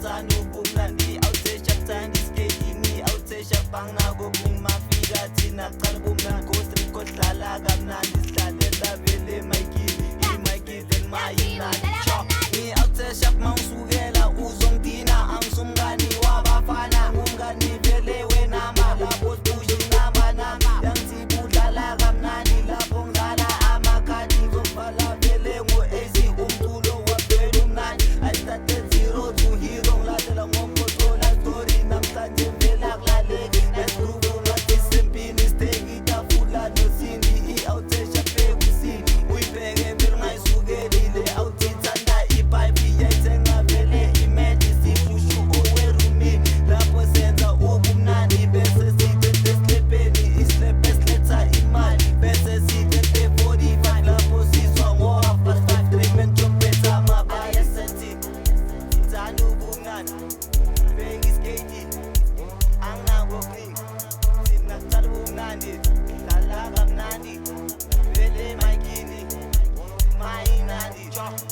shaptani ubumnandi awuthe shaptani iskeyini awuthe shapangna kokuningi mafika thina qala ubumnandi Coast kodlala kamnandi sidlalela vele i-Mikey then mayinani cho ni awuthe shap mawusukela uzongidina angisumngani wabafana umngani vele wena malabo tushe namba nami yangithi budlala kamnandi lapho ngidlala amakhadi ngizofala vele ngo-AC umculo wabhela umnandi I started zero to hero ngilandela ngombotola story namhlanje vele akulaleki nesigrube ngathi sempini steki itafula nosindi i-awuthe shape kusini uyibheke vele ngayisukelile awuthi ithanda ipipe yayithenga vele imedicine shushu owerumini lapho senza ubumnandi bese sithethe eslepeni islepe esiletha imali bese sithethe 45 lapho sizwa ngo-5 treatment jompetha amabaya senthi thanda ubumnandi bheka iskeyiti anginakokuningi thina sithanda ubumnandi dlala kamnandi vele emayikini mayinandi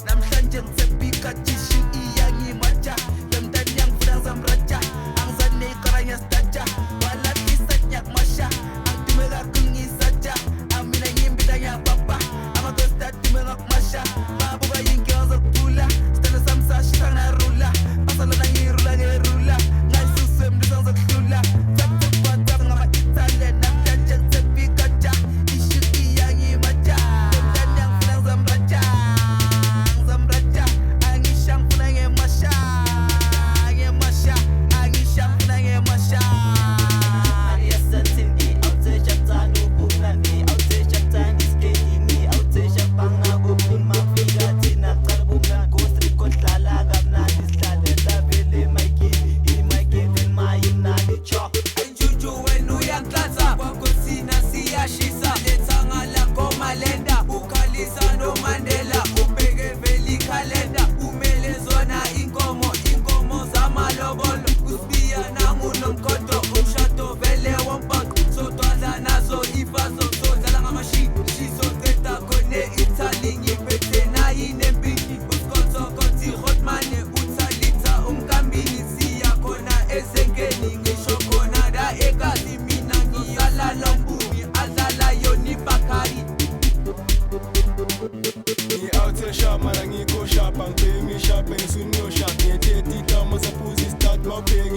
namhlanje ngisebika jishu iyangimatsha lemntani yangifuna ngizamratsha angizane iqaranya statsha walahlisa nyakumasha angidime kakhulu ngiyisatsha amina ngiyimbila ngiyapapa amakosi adime ngakumasha babuka yinkinga zokuphula sithanda sami sashisa nginarula basalona ngiyirula ngerula ngayisuse emndisa ngizokudlula fapapatap ngama-Italian namhlanje ngisebika ja ishu iyangimatsha lemntani yangifuna ngizamratsha ngizamratsha angisha ngifuna ngemasha ngemasha angisha ngifuna ngemasha Aliyasantin i-awuthe shaptani ubumnandi awuthe shaptani iskeyini awuthe shapangna kokuningi mafika thina qala ubumnandi Coast kodlala kamnandi sidlalela vele i-Mikey then mayinani cho Juju wena uyanhlanza kwakhosina siyashisa lethanga lakho malenda ukhalisa noMandela ubheke vele ikhalenda umele zona inkomo zamalobolo usibiya nangunomkhodo umshado vele wompoqo sodwadla nazo ifazo sodlala ngamashiso qeda khone Italy ngiphethe nayinempiki uskothokothi hotmane uthalitha umkambini siya khona esenkeni ngisho khona da ekazi mina ngiyala lombumi adlala yona ibhakari Ngi-awuthe shop mara ngikho shop angibheki ngishape ngisuniyo shop ngiyethe tita masaphuzi start mawubheki